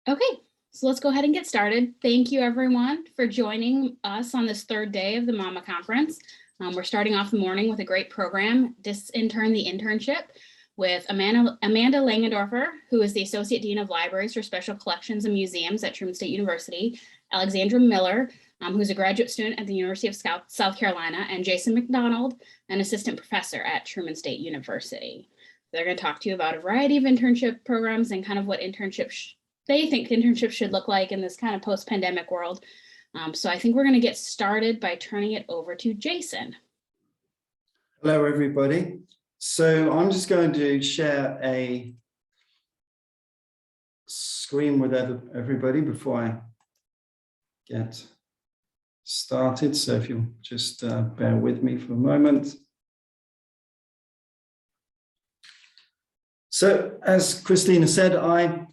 Okay, so let's go ahead and get started. Thank you everyone for joining us on this third day of the MAMA conference. We're starting off the morning with a great program, Disintern the Internship, with Amanda Langendoerfer, who is the Associate Dean of Libraries for Special Collections and Museums at Truman State University, Alexandra Miller, who's a graduate student at the University of South Carolina, and Jason McDonald, an assistant professor at Truman State University. They're going to talk to you about a variety of internship programs and kind of what internships they think internships should look like in this kind of post-pandemic world. So I think we're going to get started by turning it over to Jason. Hello, everybody. So I'm just going to share a screen with everybody before I get started. So if you'll just bear with me for a moment. So as Christina said, I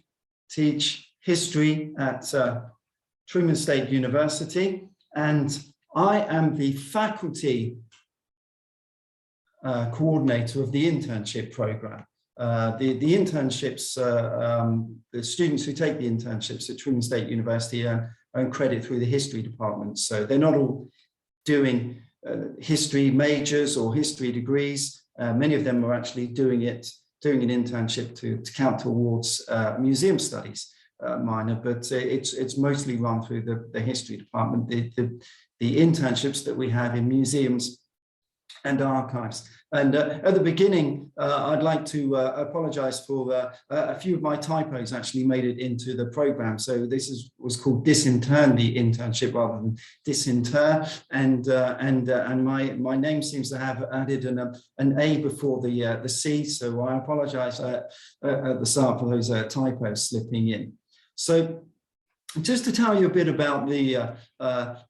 teach history at Truman State University, and I am the faculty coordinator of the internship program. The internships, the students who take the internships at Truman State University earn credit through the history department. So they're not all doing history majors or history degrees. Many of them are actually doing an internship to count towards museum studies minor, but it's mostly run through the history department, the internships that we have in museums and archives. And at the beginning, I'd like to apologize for a few of my typos actually made it into the program. So this was called Disintern the Internship rather than Disinter, and my name seems to have added an A before the C. So I apologize at the start for those typos slipping in. So just to tell you a bit about the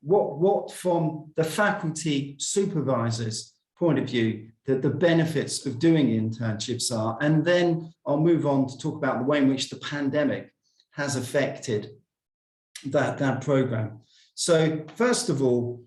what from the faculty supervisors point of view, that the benefits of doing internships are, and then I'll move on to talk about the way in which the pandemic has affected that program. So first of all,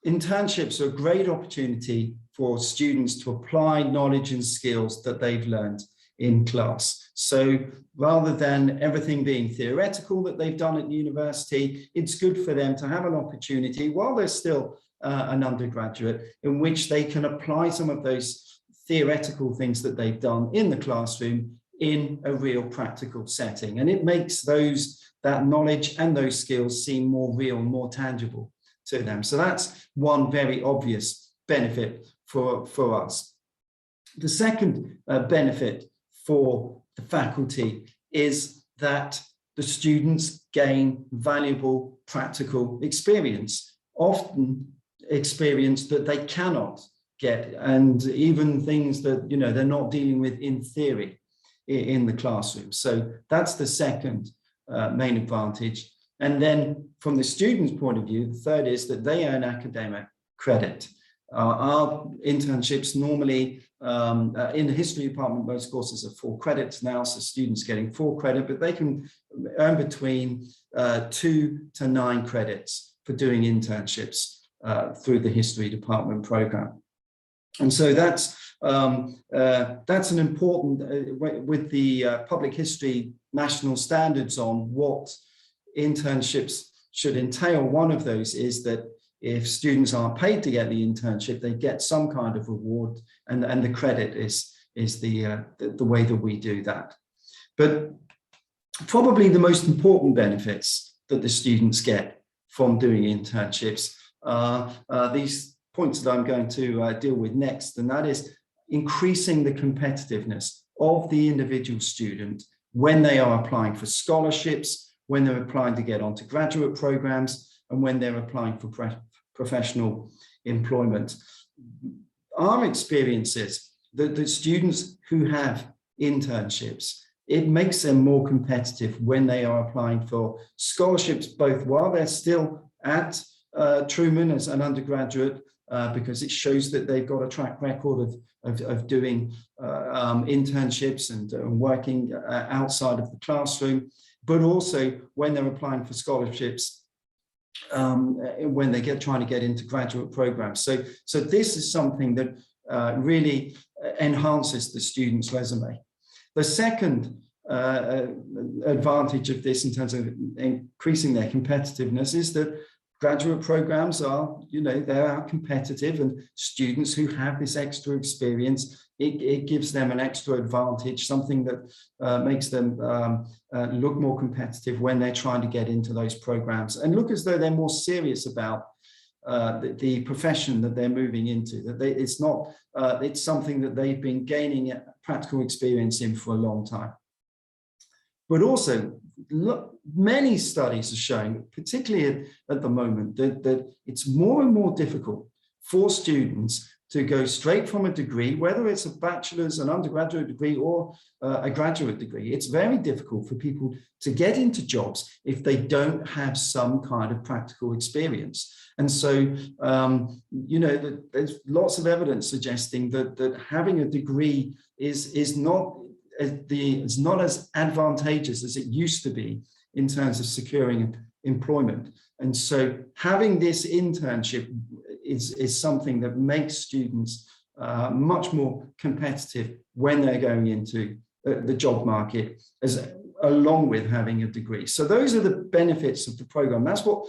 internships are a great opportunity for students to apply knowledge and skills that they've learned in class. So rather than everything being theoretical that they've done at university, it's good for them to have an opportunity while they're still an undergraduate in which they can apply some of those theoretical things that they've done in the classroom in a real practical setting. And it makes that knowledge and those skills seem more real, more tangible to them. So that's one very obvious benefit for us. The second benefit for the faculty is that the students gain valuable practical experience, often experience that they cannot get, and even things that they're not dealing with in theory in the classroom. So that's the second main advantage. And then from the student's point of view, the third is that they earn academic credit. Our internships normally in the history department, most courses are 4 credits now, so students getting 4 credit, but they can earn between 2 to 9 credits for doing internships through the history department program. And so that's an important, with the public history national standards on what internships should entail. One of those is that if students aren't paid to get the internship, they get some kind of reward, and the credit is the way that we do that. But probably the most important benefits that the students get from doing internships are these points that I'm going to deal with next, and that is increasing the competitiveness of the individual student when they are applying for scholarships, when they're applying to get onto graduate programs, and when they're applying for professional employment. Our experience is that the students who have internships, it makes them more competitive when they are applying for scholarships, both while they're still at Truman as an undergraduate, because it shows that they've got a track record of doing internships and working outside of the classroom, but also when they're applying for scholarships when they trying to get into graduate programs. So this is something that really enhances the student's resume. The second advantage of this in terms of increasing their competitiveness is that graduate programs are, they are competitive, and students who have this extra experience, it gives them an extra advantage, something that makes them look more competitive when they're trying to get into those programs and look as though they're more serious about the profession that they're moving into, that it's something that they've been gaining practical experience in for a long time. But also, many studies are showing, particularly at the moment, that it's more and more difficult for students to go straight from a degree, whether it's a bachelor's, an undergraduate degree, or a graduate degree. It's very difficult for people to get into jobs if they don't have some kind of practical experience. And so, there's lots of evidence suggesting that having a degree is not as advantageous as it used to be in terms of securing employment. And so having this internship is something that makes students much more competitive when they're going into the job market, along with having a degree. So those are the benefits of the program. That's what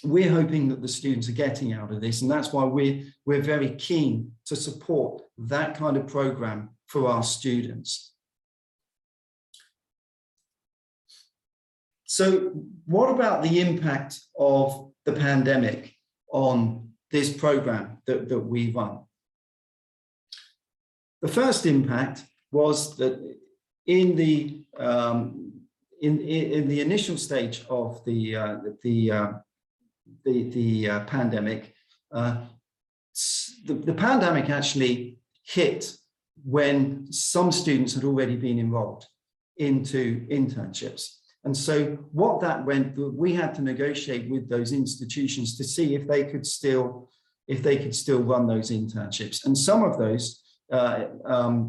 we're hoping that the students are getting out of this. And that's why we're very keen to support that kind of program for our students. So what about the impact of the pandemic on this program that we run? The first impact was that in the initial stage of the pandemic, the pandemic actually hit when some students had already been enrolled into internships. And so what that meant, we had to negotiate with those institutions to see if they could still run those internships. And some of those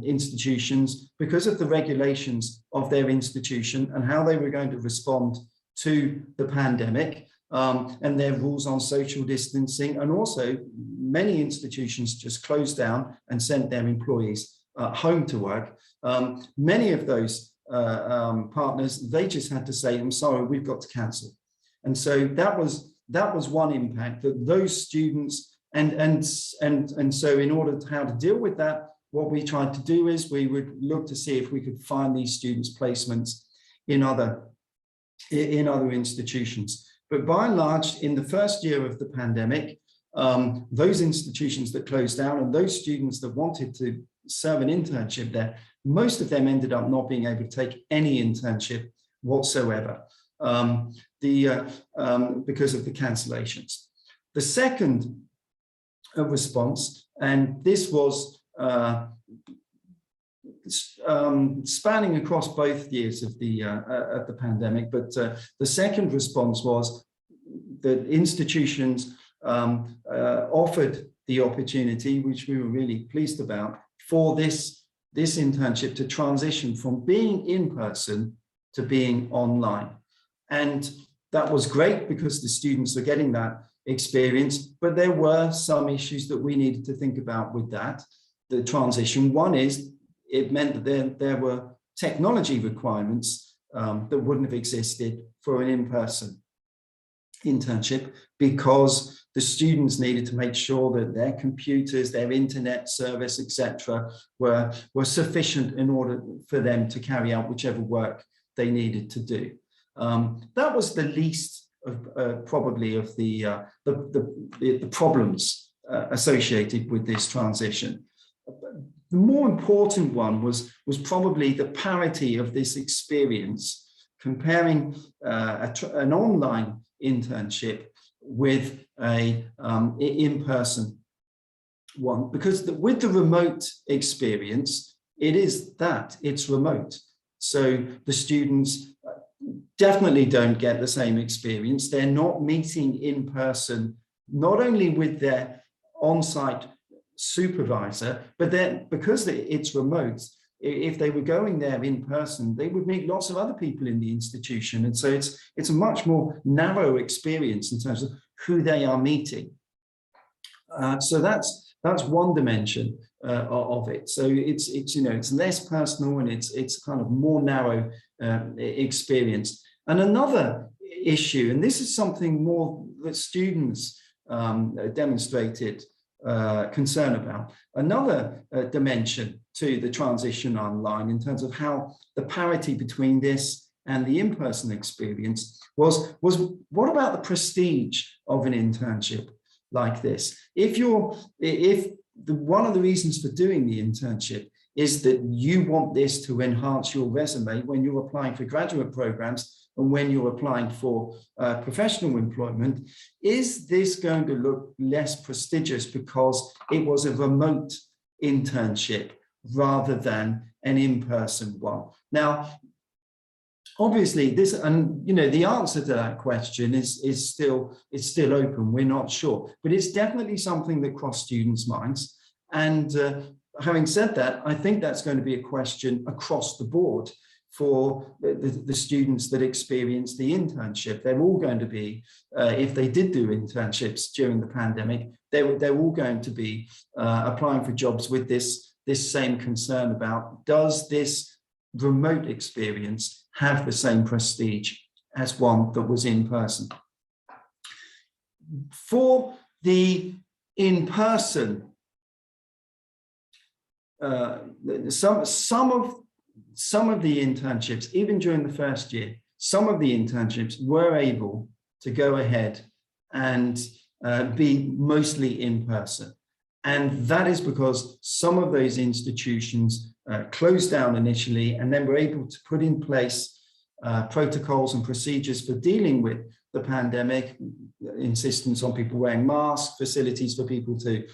institutions, because of the regulations of their institution and how they were going to respond to the pandemic, and their rules on social distancing, and also many institutions just closed down and sent their employees home to work. Many of those partners, they just had to say, I'm sorry, we've got to cancel. And so that was one impact, that those students, and so in order to how to deal with that, what we tried to do is we would look to see if we could find these students placements in other institutions. But by and large, in the first year of the pandemic, those institutions that closed down and those students that wanted to serve an internship there, most of them ended up not being able to take any internship whatsoever because of the cancellations. The second response, and this was spanning across both years of the pandemic, but the second response was that institutions offered the opportunity, which we were really pleased about, for this internship to transition from being in person to being online. And that was great because the students are getting that experience, but there were some issues that we needed to think about with that, the transition. One is it meant that there were technology requirements that wouldn't have existed for an in-person internship, because the students needed to make sure that their computers, their internet service, etc., were sufficient in order for them to carry out whichever work they needed to do. That was the least of probably of the problems associated with this transition. The more important one was probably the parity of this experience, comparing an online internship with a in-person one, because with the remote experience, it's remote. So the students definitely don't get the same experience. They're not meeting in person, not only with their on-site supervisor, but then because it's remote, if they were going there in person, they would meet lots of other people in the institution. And so it's a much more narrow experience in terms of who they are meeting. So that's one dimension of it. So it's less personal, and it's kind of more narrow experience. And another issue, and this is something more that students demonstrated concern about, another dimension to the transition online in terms of how the parity between this and the in-person experience was what about the prestige of an internship like this? One of the reasons for doing the internship is that you want this to enhance your resume when you're applying for graduate programs and when you're applying for professional employment. Is this going to look less prestigious because it was a remote internship rather than an in-person one? Now, obviously, the answer to that question is still open. We're not sure, but it's definitely something that crossed students' minds. And having said that, I think that's going to be a question across the board for the students that experience the internship. They're all going to be, if they did do internships during the pandemic, they're all going to be applying for jobs with this same concern about, does this remote experience have the same prestige as one that was in person? For the in-person, some of the internships, even during the first year, some of the internships were able to go ahead and be mostly in person. And that is because some of those institutions closed down initially and then were able to put in place protocols and procedures for dealing with the pandemic, insistence on people wearing masks, facilities for people to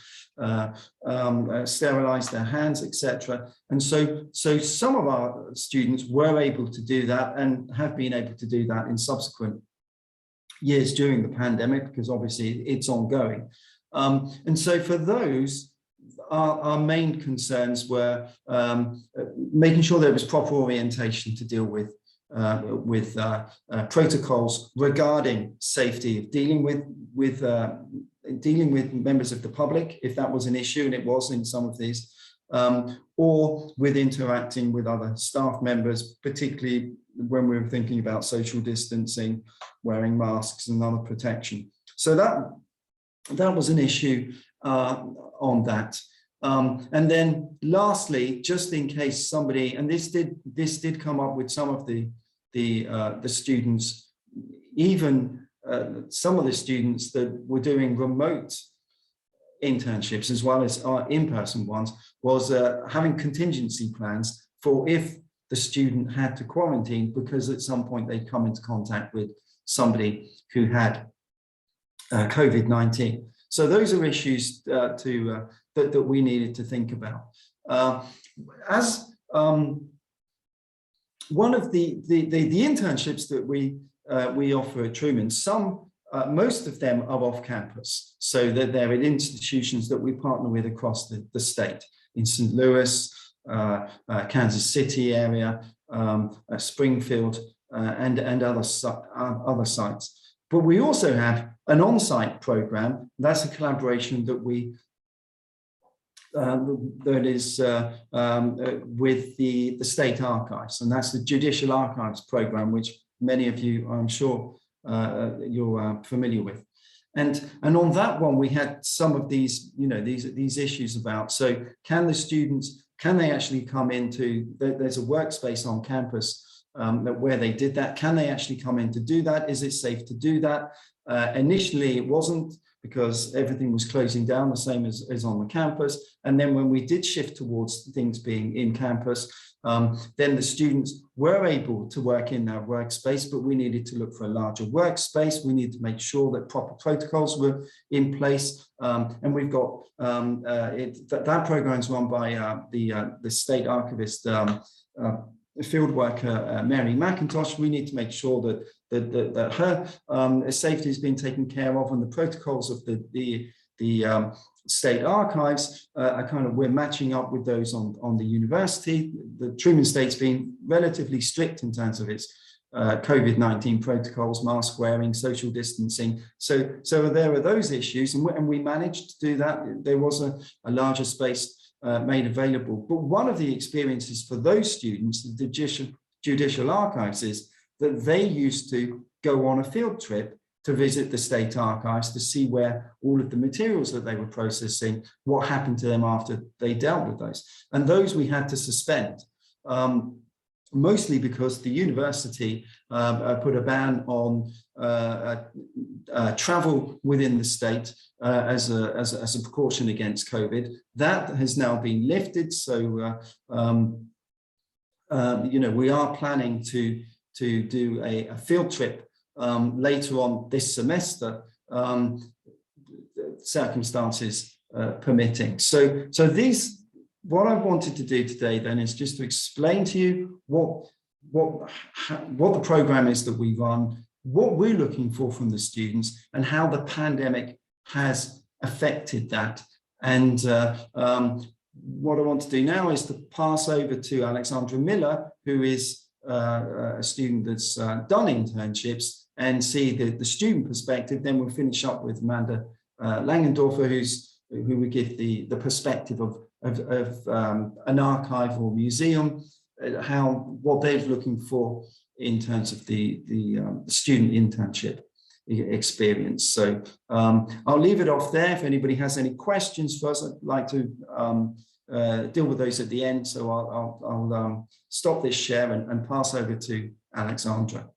sterilize their hands, etc. And so some of our students were able to do that and have been able to do that in subsequent years during the pandemic, because obviously it's ongoing. And so for those, our main concerns were making sure there was proper orientation to deal with protocols regarding safety, of dealing with members of the public, if that was an issue, and it was in some of these, or with interacting with other staff members, particularly when we were thinking about social distancing, wearing masks and other protection. So that was an issue on that. And then lastly, just in case somebody, and this did come up with some of the students, even some of the students that were doing remote internships as well as our in-person ones, was having contingency plans for if the student had to quarantine, because at some point they'd come into contact with somebody who had COVID-19. So those are issues that we needed to think about. As one of the internships that we offer at Truman, most of them are off campus, so that they're at institutions that we partner with across the state, in St. Louis, Kansas City area, Springfield, and other sites. But we also have an on-site program. That's a collaboration that that is with the state archives, and that's the Judicial Archives program, which many of you, I'm sure, you're familiar with. And on that one, we had some of these, these issues about, so can the students, can they actually come into, there's a workspace on campus where they did that. Can they actually come in to do that? Is it safe to do that? Initially, it wasn't, because everything was closing down, the same as on the campus. And then when we did shift towards things being in campus, then the students were able to work in their workspace, but we needed to look for a larger workspace. We needed to make sure that proper protocols were in place. And we've got, that program is run by the state archivist, field worker Mary McIntosh. We need to make sure that her safety has been taken care of, and the protocols of the state archives are we're matching up with those on the university. The Truman State's been relatively strict in terms of its COVID-19 protocols, mask wearing, social distancing. So there are those issues, and we managed to do that. There was a larger space made available. But one of the experiences for those students, the judicial archives, is that they used to go on a field trip to visit the state archives to see where all of the materials that they were processing, what happened to them after they dealt with those. And those we had to suspend, mostly because the university put a ban on travel within the state as a precaution against COVID. That has now been lifted. So, we are planning to do a field trip later on this semester, circumstances permitting. So what I wanted to do today then is just to explain to you what the program is that we run, what we're looking for from the students, and how the pandemic has affected that. And what I want to do now is to pass over to Alexandra Miller, who is a student that's done internships, and see the student perspective. Then we'll finish up with Amanda Langendoerfer, who will give the perspective of an archive or museum, what they're looking for in terms of the student internship experience. So I'll leave it off there. If anybody has any questions for us, I'd like to deal with those at the end. So I'll stop this share and pass over to Alexandra.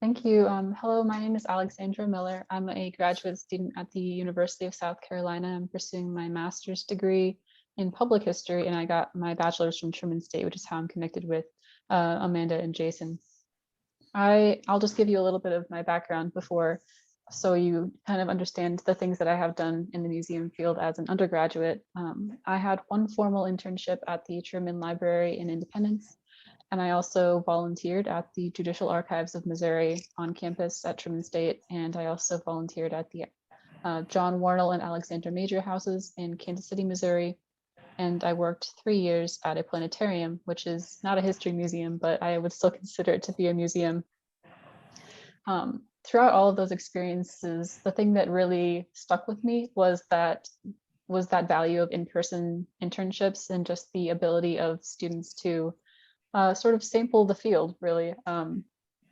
Thank you. Hello, my name is Alexandra Miller. I'm a graduate student at the University of South Carolina. I'm pursuing my master's degree in public history, and I got my bachelor's from Truman State, which is how I'm connected with Amanda and Jason. I'll just give you a little bit of my background before, so you kind of understand the things that I have done in the museum field as an undergraduate. I had one formal internship at the Truman Library in Independence. And I also volunteered at the Judicial Archives of Missouri on campus at Truman State. And I also volunteered at the John Warnell and Alexandra Major houses in Kansas City, Missouri. And I worked 3 years at a planetarium, which is not a history museum, but I would still consider it to be a museum. Throughout all of those experiences, the thing that really stuck with me was that value of in-person internships and just the ability of students to sort of sample the field, really.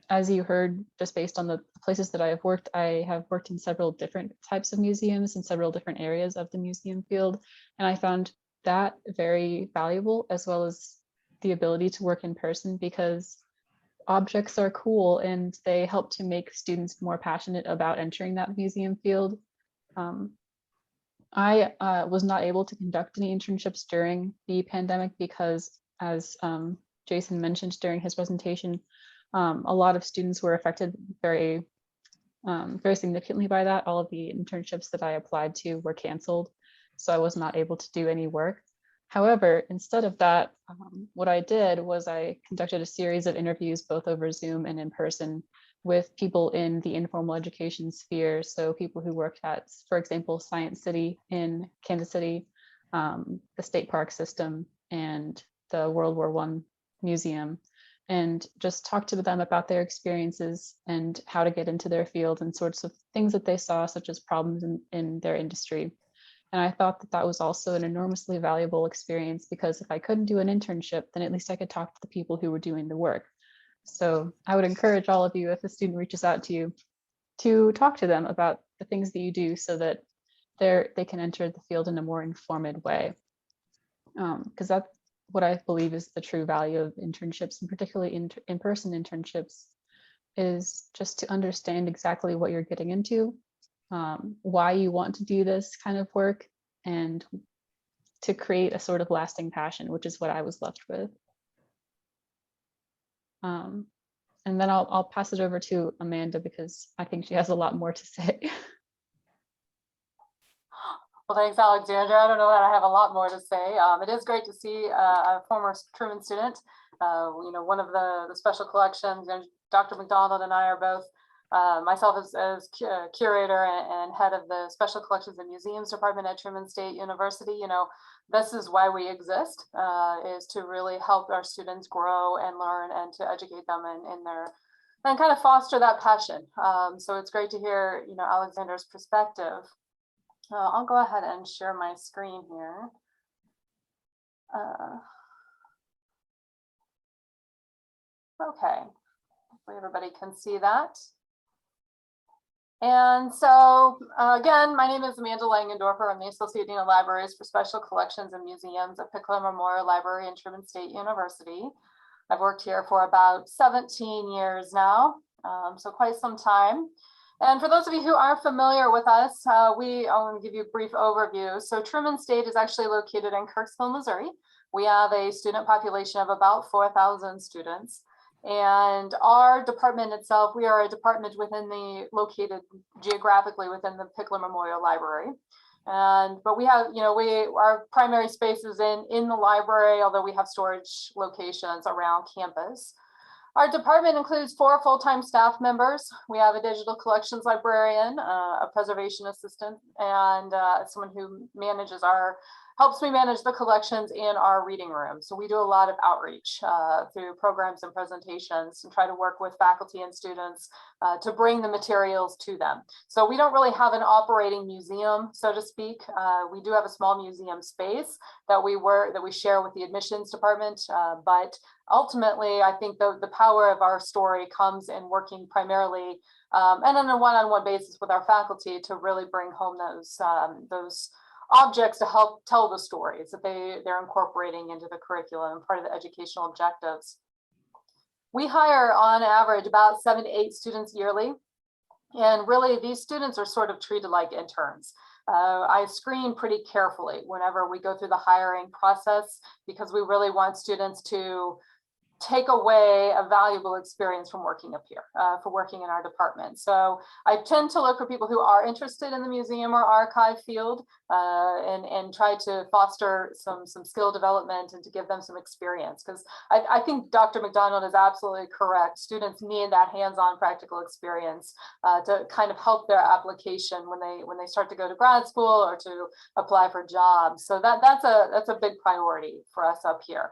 As you heard, just based on the places that I have worked in several different types of museums in several different areas of the museum field. And I found that very valuable, as well as the ability to work in person, because objects are cool and they help to make students more passionate about entering that museum field. I was not able to conduct any internships during the pandemic because, as Jason mentioned during his presentation, a lot of students were affected very significantly by that. All of the internships that I applied to were canceled, so I was not able to do any work. However, instead of that, what I did was I conducted a series of interviews, both over Zoom and in person, with people in the informal education sphere. So people who worked at, for example, Science City in Kansas City, the state park system, and the World War I Museum, and just talk to them about their experiences and how to get into their field and sorts of things that they saw, such as problems in their industry. And I thought that that was also an enormously valuable experience, because if I couldn't do an internship, then at least I could talk to the people who were doing the work. So I would encourage all of you, if a student reaches out to you, to talk to them about the things that you do, so that they can enter the field in a more informed way. Because that's what I believe is the true value of internships, and particularly in-person internships, is just to understand exactly what you're getting into, why you want to do this kind of work, and to create a sort of lasting passion, which is what I was left with. And then I'll pass it over to Amanda, because I think she has a lot more to say. Well, thanks, Alexandra. I don't know that I have a lot more to say. It is great to see a former Truman student. One of the special collections, and Dr. McDonald and I are both, myself as curator and head of the Special Collections and Museums Department at Truman State University. This is why we exist, is to really help our students grow and learn, and to educate them in their and kind of foster that passion. So it's great to hear, Alexandra's perspective. I'll go ahead and share my screen here. Okay, hopefully everybody can see that. And so again, my name is Amanda Langendoerfer. I'm the Associate Dean of Libraries for Special Collections and Museums at Pickler Memorial Library in Truman State University. I've worked here for about 17 years now, so quite some time. And for those of you who aren't familiar with us, I'll give you a brief overview. So Truman State is actually located in Kirksville, Missouri. We have a student population of about 4,000 students. And our department itself, we are a department located geographically within the Pickler Memorial Library. But we have, our primary space is in the library, although we have storage locations around campus. Our department includes 4 full-time staff members. We have a digital collections librarian, a preservation assistant, and someone who helps me manage the collections in our reading room. So we do a lot of outreach through programs and presentations and try to work with faculty and students to bring the materials to them. So we don't really have an operating museum, so to speak. We do have a small museum space that we share with the admissions department, but ultimately, I think the power of our story comes in working primarily and on a one-on-one basis with our faculty to really bring home those objects to help tell the stories that they're incorporating into the curriculum and part of the educational objectives. We hire on average about 7 to 8 students yearly. And really, these students are sort of treated like interns. I screen pretty carefully whenever we go through the hiring process because we really want students to take away a valuable experience from working up here, for working in our department. So I tend to look for people who are interested in the museum or archive field and try to foster some skill development and to give them some experience. Because I think Dr. McDonald is absolutely correct. Students need that hands-on practical experience to kind of help their application when they start to go to grad school or to apply for jobs. So that's a big priority for us up here.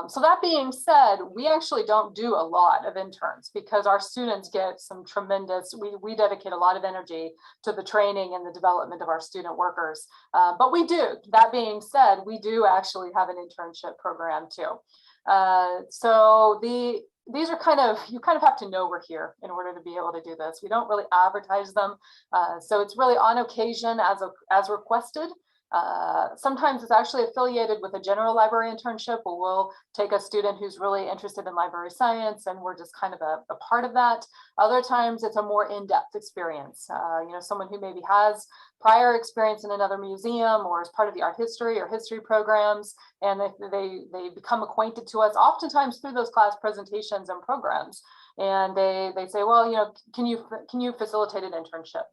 So that being said, we actually don't do a lot of interns because our students get some tremendous, we dedicate a lot of energy to the training and the development of our student workers. But we do, that being said, we do actually have an internship program too. So these are you kind of have to know we're here in order to be able to do this. We don't really advertise them. So it's really on occasion as requested. Sometimes it's actually affiliated with a general library internship where we'll take a student who's really interested in library science and we're just kind of a part of that. Other times it's a more in-depth experience. Someone who maybe has prior experience in another museum or is part of the art history or history programs, and they become acquainted to us oftentimes through those class presentations and programs. And they say, well, can you facilitate an internship?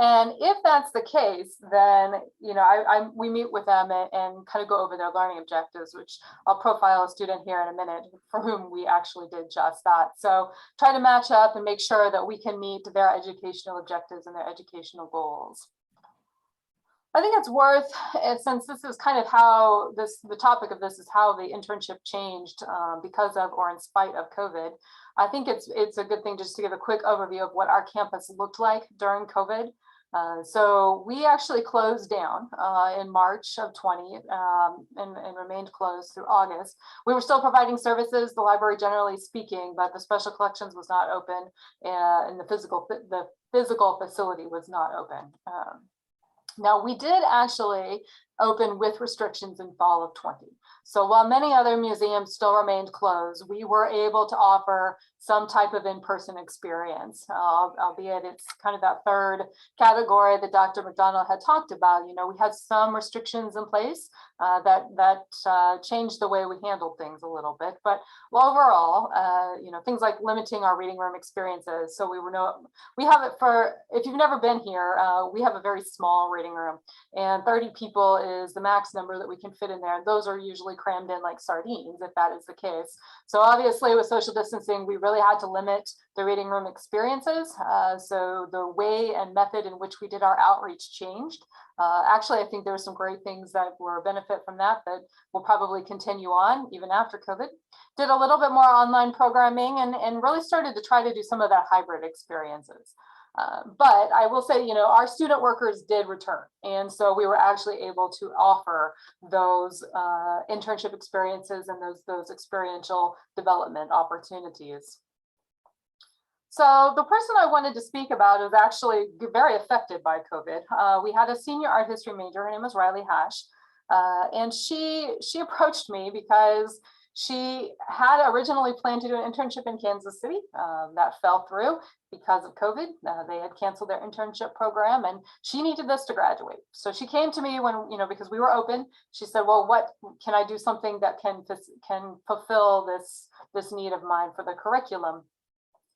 And if that's the case, then we meet with them and kind of go over their learning objectives, which I'll profile a student here in a minute for whom we actually did just that. So try to match up and make sure that we can meet their educational objectives and their educational goals. I think it's worth, since this is kind of how the topic of this is how the internship changed because of or in spite of COVID. I think it's a good thing just to give a quick overview of what our campus looked like during COVID. So we actually closed down in March of 20 and remained closed through August. We were still providing services, the library generally speaking, but the special collections was not open and the physical facility was not open. Now we did actually open with restrictions in fall of 20. So while many other museums still remained closed, we were able to offer some type of in-person experience, albeit it's kind of that third category that Dr. McDonald had talked about. We had some restrictions in place that changed the way we handled things a little bit, but overall, things like limiting our reading room experiences. So we have it for, if you've never been here, we have a very small reading room, and 30 people is the max number that we can fit in there. Those are usually crammed in like sardines, if that is the case. So obviously with social distancing, we really had to limit the reading room experiences. So the way and method in which we did our outreach changed. Actually, I think there were some great things that were a benefit from that will probably continue on even after COVID. Did a little bit more online programming and really started to try to do some of that hybrid experiences. But I will say, our student workers did return. And so we were actually able to offer those internship experiences and those experiential development opportunities. So the person I wanted to speak about is actually very affected by COVID. We had a senior art history major, her name was Riley Hash, and she approached me because she had originally planned to do an internship in Kansas City. That fell through because of COVID. They had canceled their internship program and she needed this to graduate. So she came to me when, because we were open, she said, well, what can I do something that can fulfill this need of mine for the curriculum?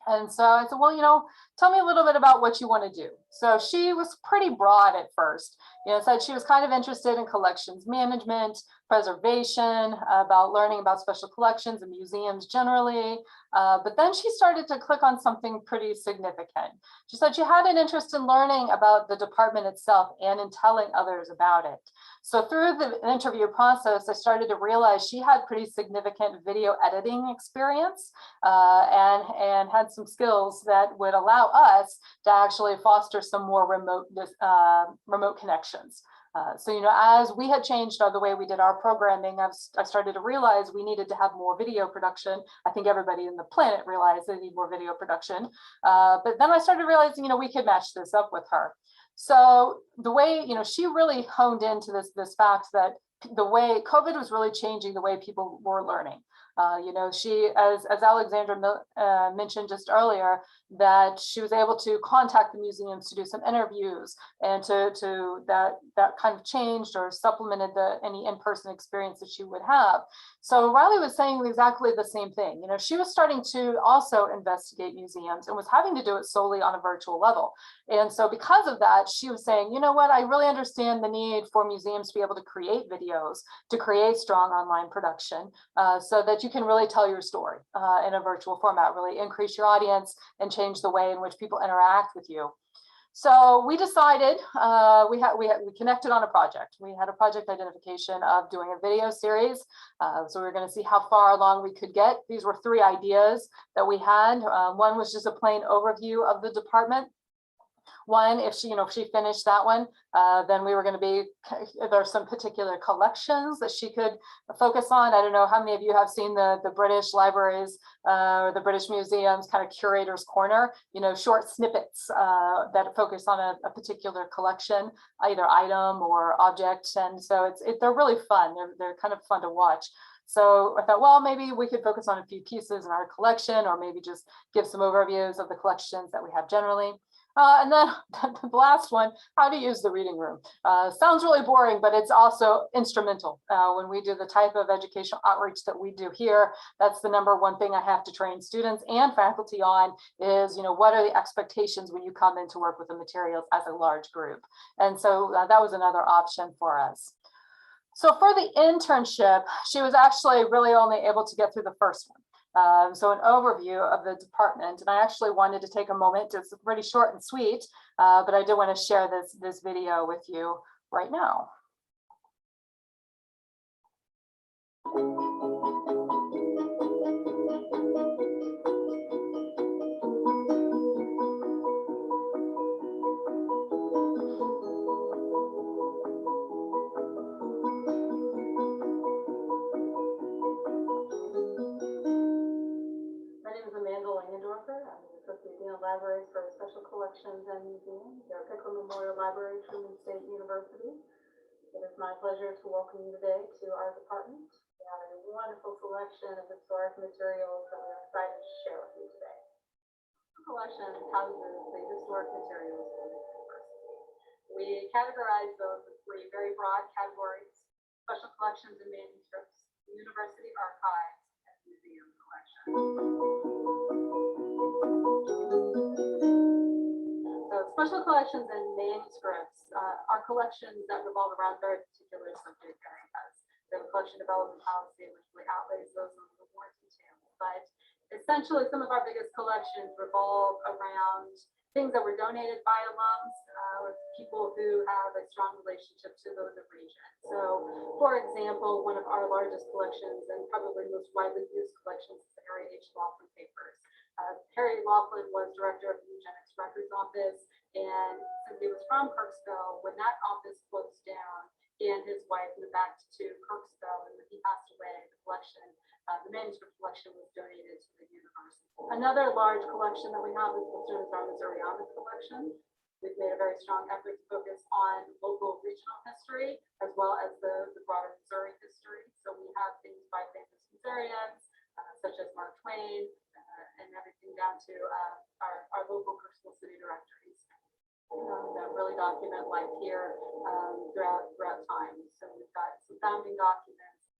And so I said, well, tell me a little bit about what you want to do. So she was pretty broad at first, said she was kind of interested in collections management, preservation, about learning about special collections and museums generally. But then she started to click on something pretty significant. She said she had an interest in learning about the department itself and in telling others about it. So through the interview process, I started to realize she had pretty significant video editing experience and had some skills that would allow us to actually foster some more remote connections. So, as we had changed the way we did our programming, I started to realize we needed to have more video production. I think everybody in the planet realized they need more video production. But then I started realizing, we could match this up with her. So the way, she really honed into this fact that the way COVID was really changing the way people were learning. She, as Alexandra mentioned just earlier, that she was able to contact the museums to do some interviews and to that kind of changed or supplemented any in-person experience that she would have. So Riley was saying exactly the same thing. She was starting to also investigate museums and was having to do it solely on a virtual level. And so because of that, she was saying, what, I really understand the need for museums to be able to create videos, to create strong online production so that you can really tell your story in a virtual format, really increase your audience and change the way in which people interact with you. So we decided, we connected on a project. We had a project identification of doing a video series. So we were going to see how far along we could get. These were 3 ideas that we had. One was just a plain overview of the department. One, if she finished that one, then we were going to be, there's some particular collections that she could focus on. I don't know how many of you have seen the British libraries or the British Museum's kind of curator's corner, short snippets that focus on a particular collection, either item or object. And so they're really fun. They're kind of fun to watch. So I thought, well, maybe we could focus on a few pieces in our collection, or maybe just give some overviews of the collections that we have generally. And then the last one, how to use the reading room. Sounds really boring, but it's also instrumental. When we do the type of educational outreach that we do here, that's the #1 thing I have to train students and faculty on is, what are the expectations when you come in to work with the materials as a large group? And so that was another option for us. So for the internship, she was actually really only able to get through the first one. So an overview of the department, and I actually wanted to take a moment. It's pretty short and sweet, but I do want to share this video with you right now. Langendoerfer. I'm the Associate Dean of Libraries for Special Collections and Museums here at Pickle Memorial Library, Truman State University. It is my pleasure to welcome you today to our department. We have a wonderful selection of historic materials that we're excited to share with you today. The collection houses the historic materials for the university. We categorize those in 3 very broad categories: special collections and manuscripts, university archives, and museum collections. So So special collections and manuscripts are collections that revolve around very particular subject areas. The collection development policy, which really outlays those in the more detail. But essentially, some of our biggest collections revolve around things that were donated by alums, with people who have a strong relationship to the region. So, for example, one of our largest collections and probably most widely used collections is the Harry H. Laughlin papers. Harry Laughlin was director of the Eugenics Records Office, and since he was from Kirksville, when that office closed down, he and his wife moved back to Kirksville, and when he passed away, the manuscript collection was donated to the university. Another large collection that we have is the Students Are Missouriana collection. We've made a very strong effort to focus on local regional history as well as the broader Missouri history. So we have things by famous Missourians, such as Mark Twain, and everything down to our local Kirksville city directories that really document life here throughout time. So we've got some founding documents,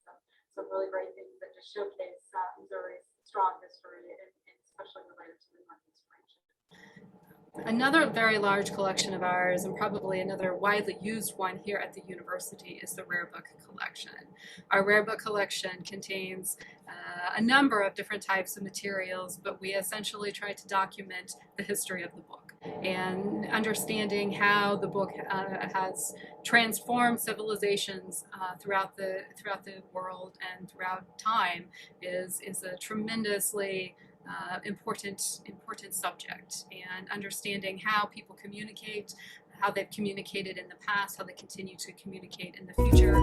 some really great things that just showcase Missouri's strong history, and especially related to the Northeast region. Another very large collection of ours, and probably another widely used one here at the university, is the rare book collection. Our rare book collection contains a number of different types of materials, but we essentially try to document the history of the book and understanding how the book has transformed civilizations throughout the world and throughout time is a tremendously important subject, and understanding how people communicate, how they've communicated in the past, how they continue to communicate in the future.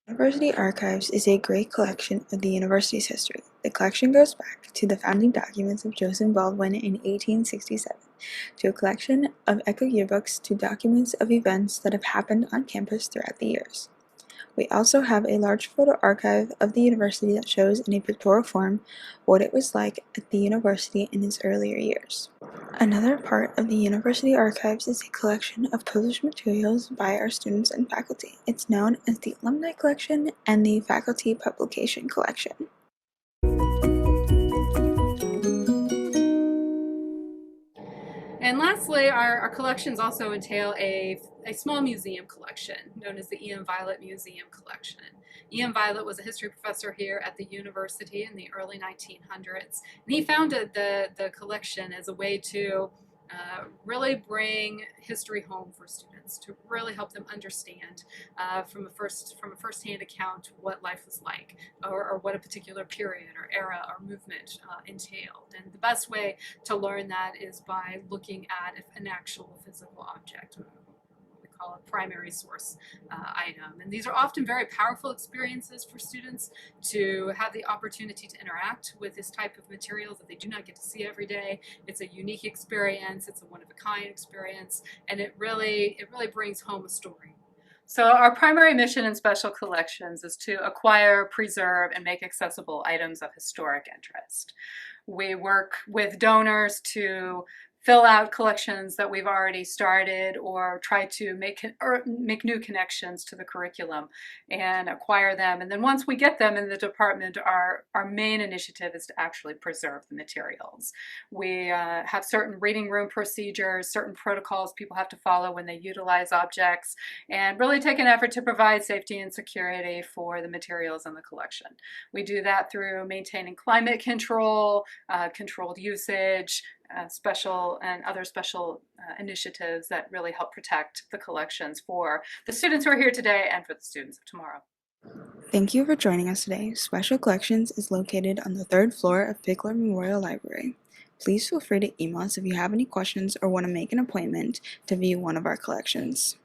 University Archives is a great collection of the university's history. The collection goes back to the founding documents of Joseph Baldwin in 1867, to a collection of echo yearbooks, to documents of events that have happened on campus throughout the years. We also have a large photo archive of the university that shows in a pictorial form what it was like at the university in its earlier years. Another part of the university archives is a collection of published materials by our students and faculty. It's known as the Alumni Collection and the Faculty Publication Collection. And lastly, our collections also entail a small museum collection known as the E.M. Violet Museum Collection. E.M. Violet was a history professor here at the university in the early 1900s, and he founded the collection as a way to really bring history home for students, to really help them understand from a first-hand account what life was like, or what a particular period or era or movement entailed. And the best way to learn that is by looking at an actual physical object, what we call a primary source item. And these are often very powerful experiences for students to have the opportunity to interact with this type of materials that they do not get to see every day. It's a unique experience, it's a one-of-a-kind experience, and it really brings home a story. So our primary mission in special collections is to acquire, preserve, and make accessible items of historic interest. We work with donors to fill out collections that we've already started, or try to make new connections to the curriculum and acquire them. And then once we get them in the department, our main initiative is to actually preserve the materials. We have certain reading room procedures, certain protocols people have to follow when they utilize objects, and really take an effort to provide safety and security for the materials in the collection. We do that through maintaining climate control, controlled usage, special initiatives that really help protect the collections for the students who are here today and for the students of tomorrow. Thank you for joining us today. Special Collections is located on the 3rd floor of Pickler Memorial Library. Please feel free to email us if you have any questions or want to make an appointment to view one of our collections.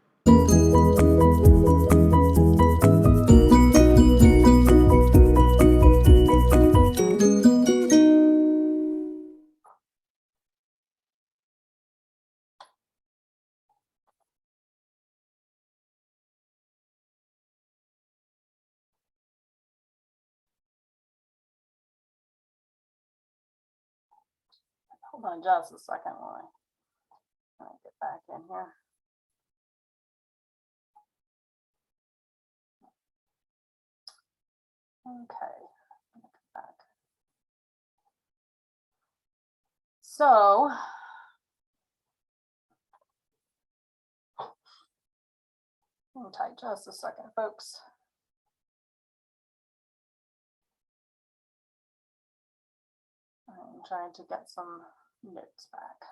Hold on just a second while I get back in here. Okay, back. So hold tight just a second, folks. I'm trying to get some notes back.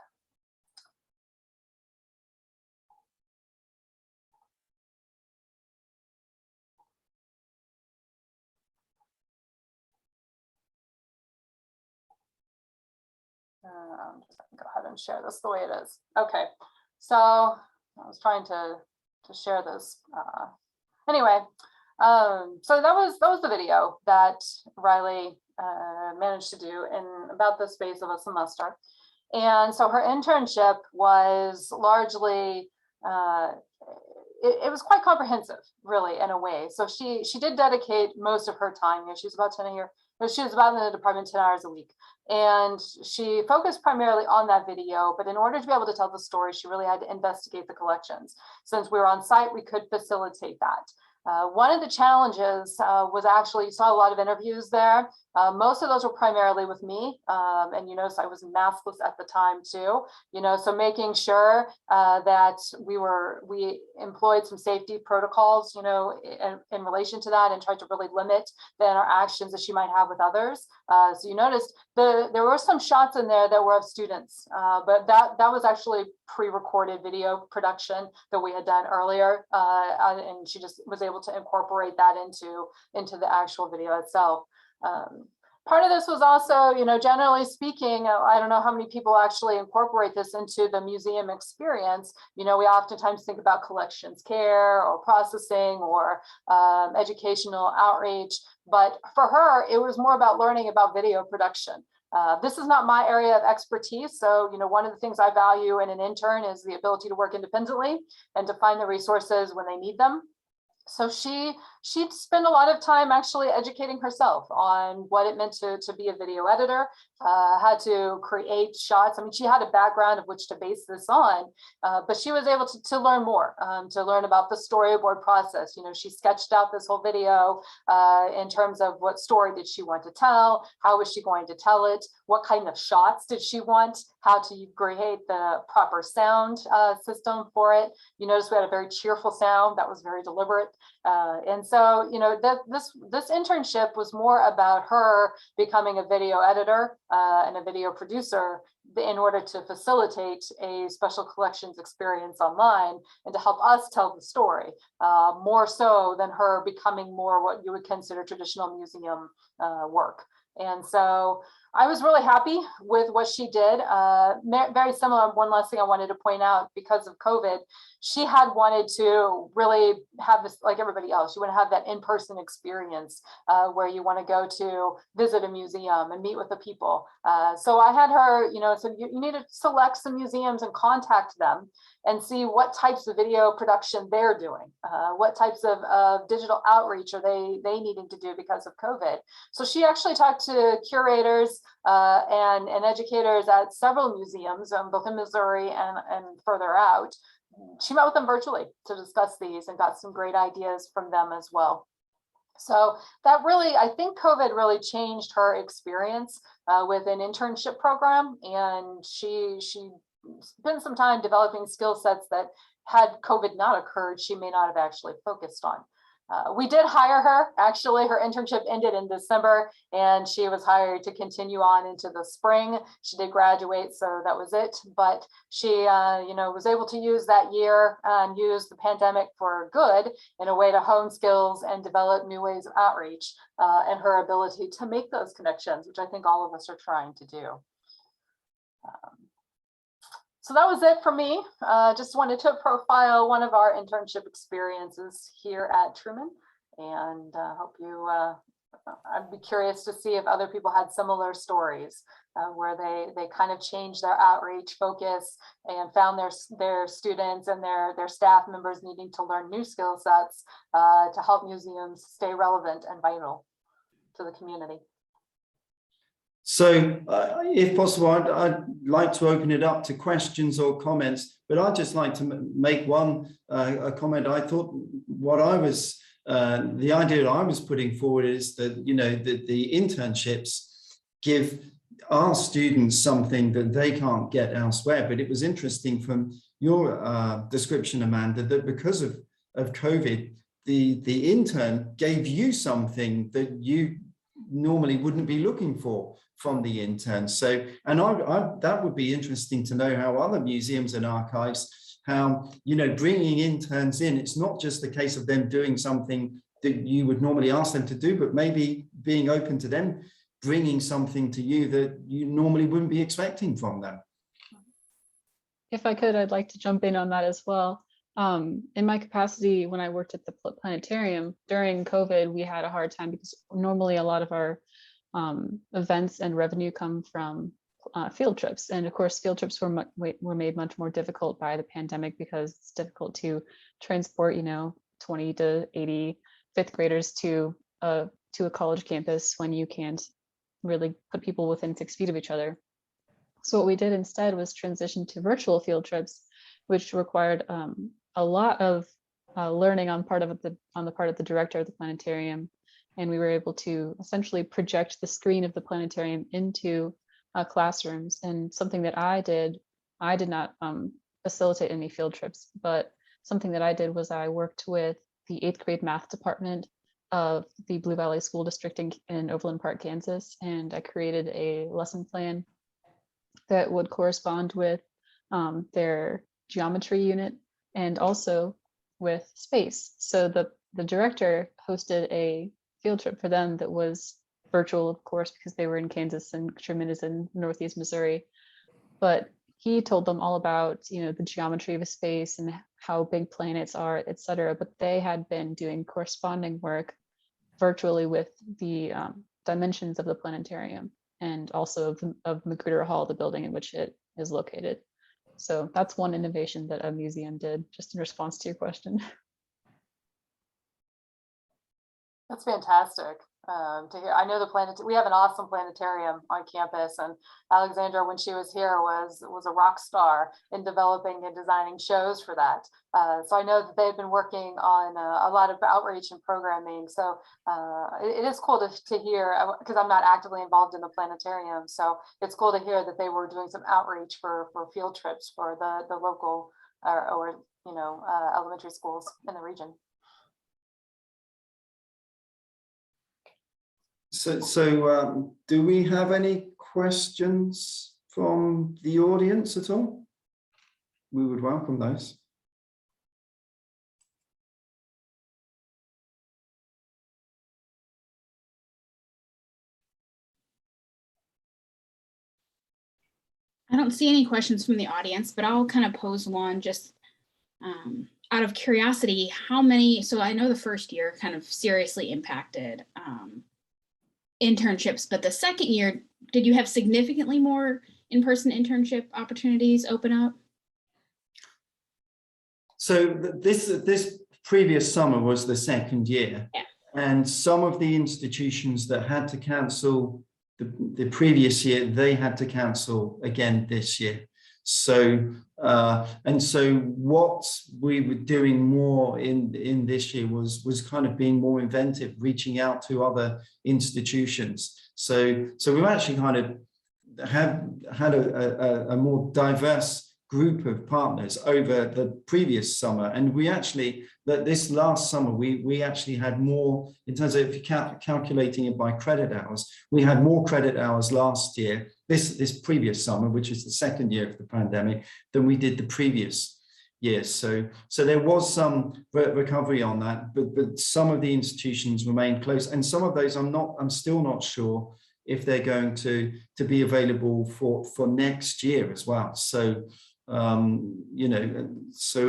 I'm just going to go ahead and share this the way it is. Okay, so I was trying to share this. Anyway, so that was the video that Riley managed to do in about the space of a semester. And so her internship was largely, it was quite comprehensive, really, in a way. So she did dedicate most of her time. You know, she was about 10 a year. She was about in the department 10 hours a week. And she focused primarily on that video, but in order to be able to tell the story, she really had to investigate the collections. Since we were on site, we could facilitate that. One of the challenges was actually, you saw a lot of interviews there. Most of those were primarily with me. And you notice I was maskless at the time too, you know, so making sure that we employed some safety protocols, you know, in relation to that, and tried to really limit the interactions that she might have with others. So you noticed there were some shots in there that were of students, but that was actually pre-recorded video production that we had done earlier. And she just was able to incorporate that into the actual video itself. Part of this was also, you know, generally speaking, I don't know how many people actually incorporate this into the museum experience. You know, we oftentimes think about collections care or processing or educational outreach, but for her, it was more about learning about video production. This is not my area of expertise. So, you know, one of the things I value in an intern is the ability to work independently and to find the resources when they need them. So she'd spend a lot of time actually educating herself on what it meant to be a video editor, how to create shots. I mean, she had a background of which to base this on, but she was able to learn more, to learn about the storyboard process. You know, she sketched out this whole video in terms of what story did she want to tell, how was she going to tell it, what kind of shots did she want, how to create the proper sound system for it. You notice we had a very cheerful sound that was very deliberate. And so, you know, this internship was more about her becoming a video editor and a video producer in order to facilitate a special collections experience online and to help us tell the story, more so than her becoming more what you would consider traditional museum work. And so I was really happy with what she did. Very similar, one last thing I wanted to point out, because of COVID, she had wanted to really have this, like everybody else, you want to have that in-person experience where you want to go to visit a museum and meet with the people. So I had her, you know, so you need to select some museums and contact them and see what types of video production they're doing. What types of digital outreach are they needing to do because of COVID. So she actually talked to curators and educators at several museums, both in Missouri and further out. She met with them virtually to discuss these and got some great ideas from them as well. So that really, I think COVID really changed her experience with an internship program, and she spent some time developing skill sets that, had COVID not occurred, she may not have actually focused on. We did hire her. Actually, her internship ended in December, and she was hired to continue on into the spring. She did graduate, so that was it. But she, you know, was able to use that year and use the pandemic for good in a way to hone skills and develop new ways of outreach, and her ability to make those connections, which I think all of us are trying to do. So that was it for me. Just wanted to profile one of our internship experiences here at Truman, and hope you, I'd be curious to see if other people had similar stories where they kind of changed their outreach focus and found their students and their staff members needing to learn new skill sets to help museums stay relevant and vital to the community. So if possible, I'd like to open it up to questions or comments, but I'd just like to make one a comment. I thought what I was, the idea that I was putting forward is that, you know, the internships give our students something that they can't get elsewhere. But it was interesting from your description, Amanda, that because of COVID, the intern gave you something that you normally wouldn't be looking for from the intern. So, and that would be interesting to know how other museums and archives, how, you know, bringing interns in, it's not just a case of them doing something that you would normally ask them to do, but maybe being open to them bringing something to you that you normally wouldn't be expecting from them. If I could, I'd like to jump in on that as well. In my capacity, when I worked at the planetarium during COVID, we had a hard time because normally a lot of our events and revenue come from field trips. And of course, field trips were made much more difficult by the pandemic because it's difficult to transport, 20 to 80 fifth graders to a college campus when you can't really put people within 6 feet of each other. So what we did instead was transition to virtual field trips, which required a lot of learning on the part of the director of the planetarium. And we were able to essentially project the screen of the planetarium into classrooms. And something that I did not facilitate any field trips, but something that I did was I worked with the 8th grade math department of the Blue Valley School District in Overland Park, Kansas. And I created a lesson plan that would correspond with their geometry unit and also with space. So the director hosted a field trip for them that was virtual, of course, because they were in Kansas and Truman is in Northeast Missouri. But he told them all about, the geometry of a space and how big planets are, et cetera. But they had been doing corresponding work virtually with the dimensions of the planetarium and also of Magruder Hall, the building in which it is located. So that's one innovation that a museum did, just in response to your question. That's fantastic to hear. I know we have an awesome planetarium on campus, and Alexandra, when she was here, was a rock star in developing and designing shows for that. So I know that they've been working on a lot of outreach and programming. So it is cool to hear, because I'm not actively involved in the planetarium. So it's cool to hear that they were doing some outreach for field trips for the local or elementary schools in the region. So do we have any questions from the audience at all? We would welcome those. I don't see any questions from the audience, but I'll kind of pose one just out of curiosity. How many, so I know the first year kind of seriously impacted internships, but the second year, did you have significantly more in-person internship opportunities open up? So this previous summer was the second year, yeah. And some of the institutions that had to cancel the previous year, they had to cancel again this year. So and so what we were doing more in this year was kind of being more inventive, reaching out to other institutions. So we've actually kind of had a more diverse group of partners over the previous summer, and we actually this last summer we actually had more, in terms of if you're calculating it by credit hours, we had more credit hours last year, this previous summer, which is the second year of the pandemic, than we did the previous year. So there was some recovery on that, but some of the institutions remain closed, and some of those I'm still not sure if they're going to be available for next year as well. So so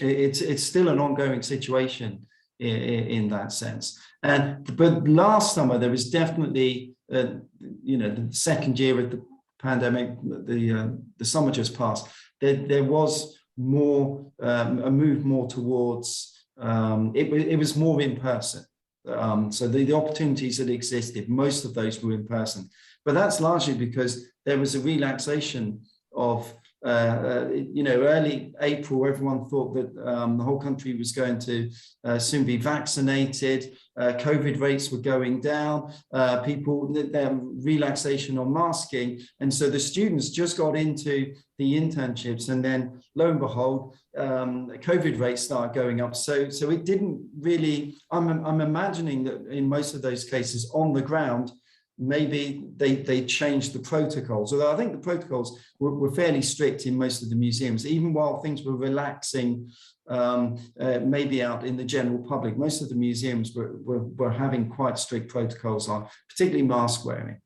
it's still an ongoing situation in that sense. But last summer there was definitely the second year of the pandemic, the summer just passed, there was more a move more towards it was more in person. So the opportunities that existed, most of those were in person, but that's largely because there was a relaxation of early April, everyone thought that the whole country was going to soon be vaccinated. COVID rates were going down, relaxation on masking. And so the students just got into the internships, and then lo and behold, COVID rates started going up. So it didn't really, I'm imagining that in most of those cases on the ground, maybe they changed the protocols, although I think the protocols were fairly strict in most of the museums, even while things were relaxing maybe out in the general public. Most of the museums were having quite strict protocols on, particularly mask wearing.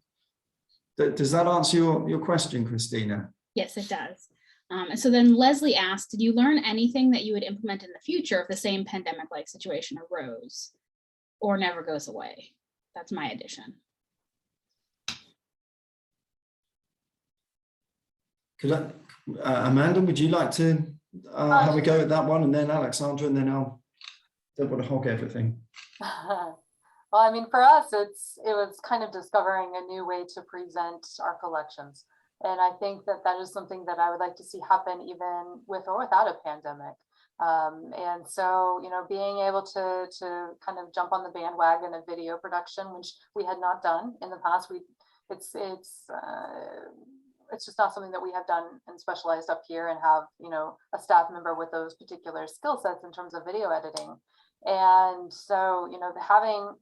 Does that answer your question, Christina? Yes, it does. And so then Leslie asked, did you learn anything that you would implement in the future if the same pandemic-like situation arose or never goes away? That's my addition. Amanda, would you like to have a go at that one, and then Alexandra, and then I'll don't want to hog everything. Well, I mean, for us, it was kind of discovering a new way to present our collections. And I think that is something that I would like to see happen even with or without a pandemic. And so, being able to kind of jump on the bandwagon of video production, which we had not done in the past. It's just not something that we have done and specialized up here and have, a staff member with those particular skill sets in terms of video editing. And so,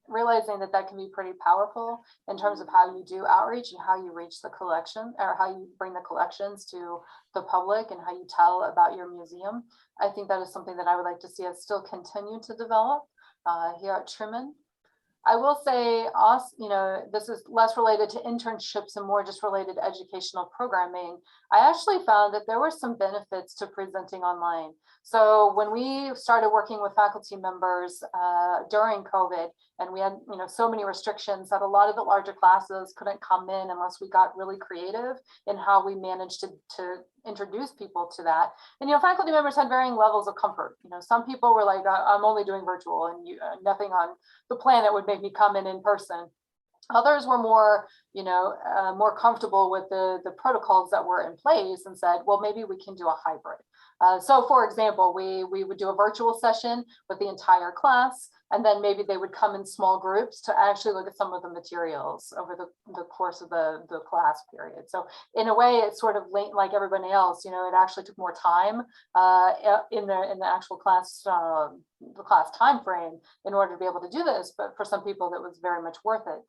realizing that can be pretty powerful in terms of how you do outreach and how you reach the collection, or how you bring the collections to the public and how you tell about your museum. I think that is something that I would like to see us still continue to develop here at Truman. I will say, this is less related to internships and more just related to educational programming. I actually found that there were some benefits to presenting online. So when we started working with faculty members during COVID, and we had so many restrictions that a lot of the larger classes couldn't come in unless we got really creative in how we managed to introduce people to that. And faculty members had varying levels of comfort. Some people were like, I'm only doing virtual, and nothing on the planet would make me come in person. Others were more, more comfortable with the protocols that were in place and said, well, maybe we can do a hybrid. So for example, we would do a virtual session with the entire class, and then maybe they would come in small groups to actually look at some of the materials over the course of the class period. So in a way, it's sort of late, like everybody else, it actually took more time in the actual class, the class time frame in order to be able to do this. But for some people, that was very much worth it.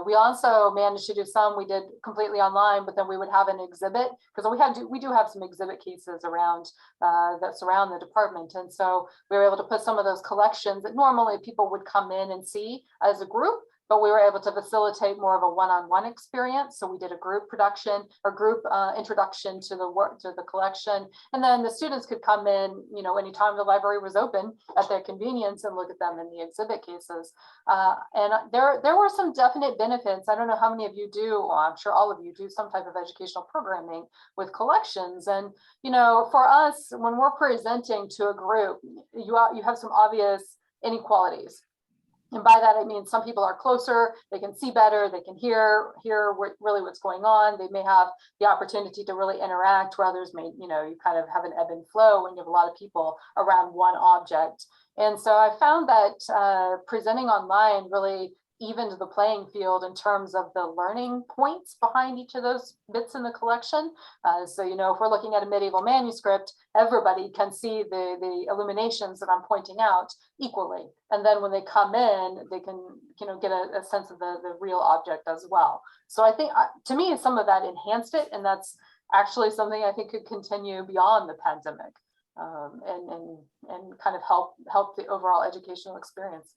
We also managed to do some, we did completely online, but then we would have an exhibit, because we do have some exhibit cases around that surround the department. And so we were able to put some of those collections that normally people would come in and see as a group, but we were able to facilitate more of a one-on-one experience. So we did a group production or group introduction to the collection. And then the students could come in, anytime the library was open at their convenience and look at them in the exhibit cases. And there were some definite benefits. I don't know how many of you do, well, I'm sure all of you do some type of educational programming with collections. And, for us, when we're presenting to a group, you have some obvious inequalities. And by that, I mean, some people are closer, they can see better, they can hear really what's going on. They may have the opportunity to really interact, where others may, you kind of have an ebb and flow when you have a lot of people around one object. And so I found that presenting online really evened the playing field in terms of the learning points behind each of those bits in the collection. So, if we're looking at a medieval manuscript, everybody can see the illuminations that I'm pointing out equally. And then when they come in, they can, get a sense of the real object as well. So I think, to me, some of that enhanced it. And that's actually something I think could continue beyond the pandemic and kind of help the overall educational experience.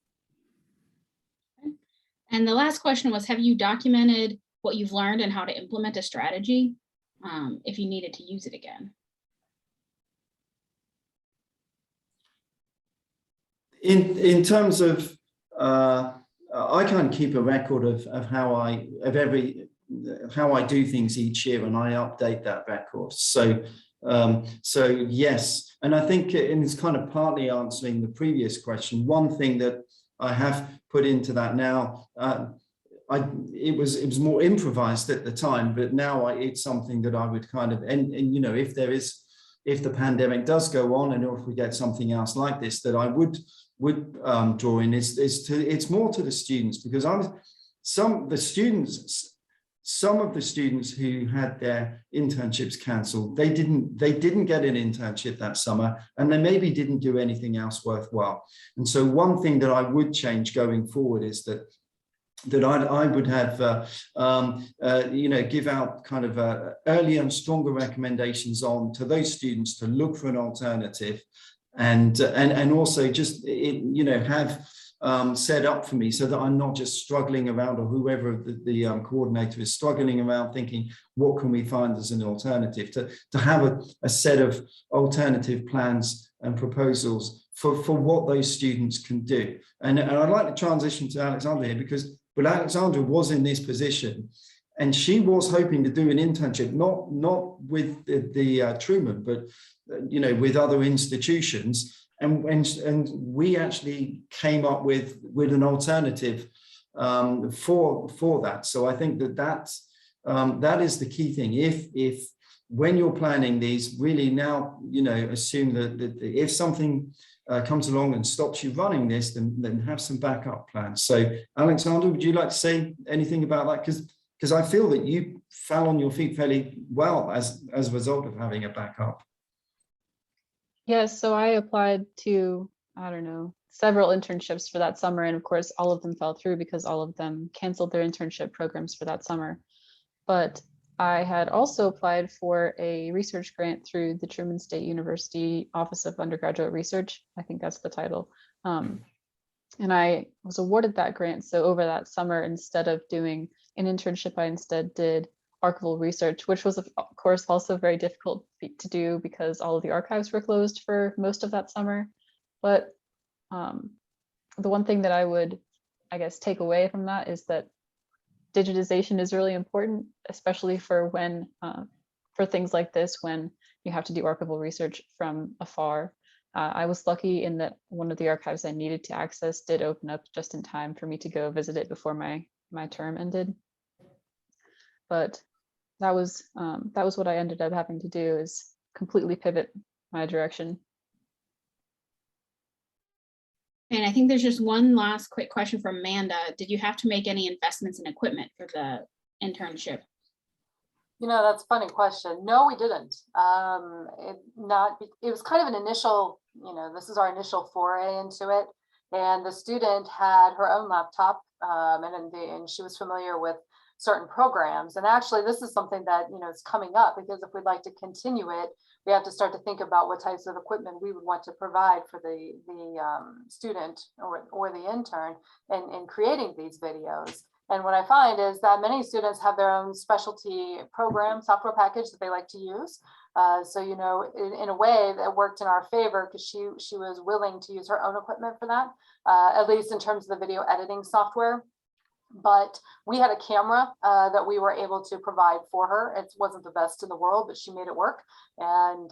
And the last question was, have you documented what you've learned and how to implement a strategy if you needed to use it again? In terms of, I kind of keep a record of how I do things each year, and I update that record. So yes, and I think it's kind of partly answering the previous question. One thing that I have put into that now, it was more improvised at the time, but now it's something that I would kind of, and you know, if the pandemic does go on, and if we get something else like this, that I would draw in it's more to the students, because some of the students who had their internships cancelled, they didn't get an internship that summer, and they maybe didn't do anything else worthwhile. And so one thing that I would change going forward is that I would have, you know, give out kind of early and stronger recommendations to those students to look for an alternative, and also just, you know, have set up for me, so that I'm not just struggling around, or whoever the coordinator is struggling around thinking, what can we find as an alternative, to have a set of alternative plans and proposals for what those students can do. And I'd like to transition to Alexandra here, because Alexandra was in this position, and she was hoping to do an internship, not with the Truman, but you know, with other institutions. And we actually came up with an alternative for that. So I think that is the key thing. If when you're planning these, really now, you know, assume that if something comes along and stops you running this, then have some backup plans. So Alexandra, would you like to say anything about that? Because I feel that you fell on your feet fairly well as a result of having a backup. Yes, so I applied to, I don't know, several internships for that summer. And of course, all of them fell through because all of them canceled their internship programs for that summer. But I had also applied for a research grant through the Truman State University Office of Undergraduate Research. I think that's the title. And I was awarded that grant. So over that summer, instead of doing an internship, I instead did archival research, which was of course also very difficult to do because all of the archives were closed for most of that summer. But the one thing that I would, I guess, take away from that is that digitization is really important, especially for when for things like this, when you have to do archival research from afar. I was lucky in that one of the archives I needed to access did open up just in time for me to go visit it before my term ended. But that was what I ended up having to do, is completely pivot my direction. And I think there's just one last quick question from Amanda. Did you have to make any investments in equipment for the internship? You know, that's a funny question. No, we didn't. It was kind of an initial, you know, this is our initial foray into it. And the student had her own laptop, and she was familiar with certain programs. And actually, this is something that, you know, is coming up, because if we'd like to continue it, we have to start to think about what types of equipment we would want to provide for the student or the intern in creating these videos. And what I find is that many students have their own specialty program, software package that they like to use. So, you know, in a way that worked in our favor, because she was willing to use her own equipment for that, at least in terms of the video editing software. But we had a camera that we were able to provide for her. It wasn't the best in the world, but she made it work. And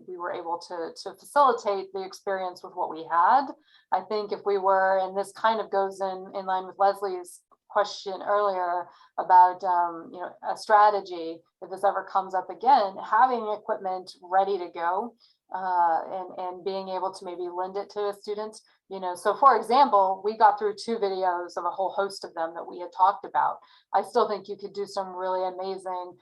we were able to facilitate the experience with what we had. I think if we were, and this kind of goes in line with Leslie's question earlier about a strategy, if this ever comes up again, having equipment ready to go and being able to maybe lend it to a student. You know, so for example, we got through 2 videos of a whole host of them that we had talked about. I still think you could do some really amazing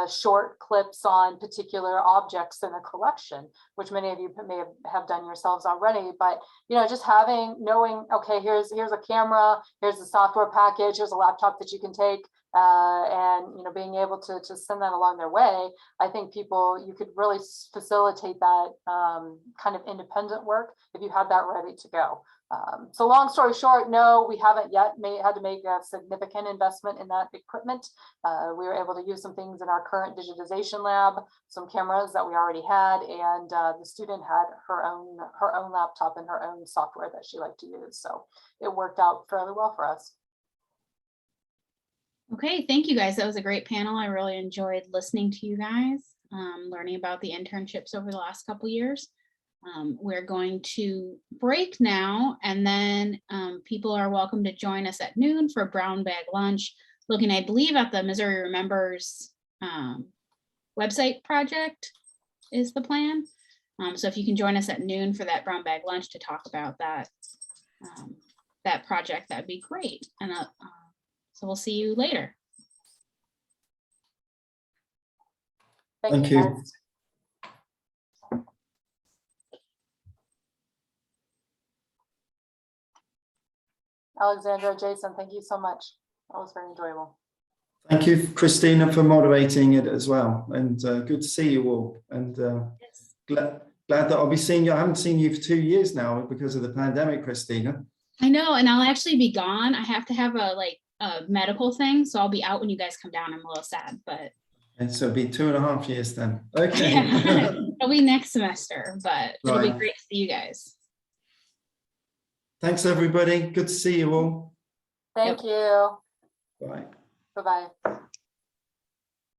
short clips on particular objects in a collection, which many of you may have done yourselves already. But, you know, just knowing, okay, here's a camera, here's a software package, here's a laptop that you can take, and, you know, being able to send that along their way. I think you could really facilitate that kind of independent work if you had that ready to go. So long story short, no, we haven't yet had to make a significant investment in that equipment. We were able to use some things in our current digitization lab, some cameras that we already had, and the student had her own laptop and her own software that she liked to use. So it worked out fairly well for us. Okay, thank you guys. That was a great panel. I really enjoyed listening to you guys, learning about the internships over the last couple years. We're going to break now, and then people are welcome to join us at noon for brown bag lunch, looking, I believe, at the Missouri Remembers website project is the plan. So if you can join us at noon for that brown bag lunch to talk about that, that project, that'd be great. And so we'll see you later. Thank you. you. Guys. Alexandra, Jason, thank you so much. That was very enjoyable. Thank you, Christina, for moderating it as well. And good to see you all. And Yes. glad that I'll be seeing you. I haven't seen you for 2 years now because of the pandemic, Christina. I know, and I'll actually be gone. I have to have a medical thing, so I'll be out when you guys come down. I'm a little sad, but And so it'll be 2.5 years then. Okay. yeah, it'll be next semester, but it'll be Right. great to see you guys. Thanks, everybody. Good to see you all. Thank you. Bye. Bye-bye.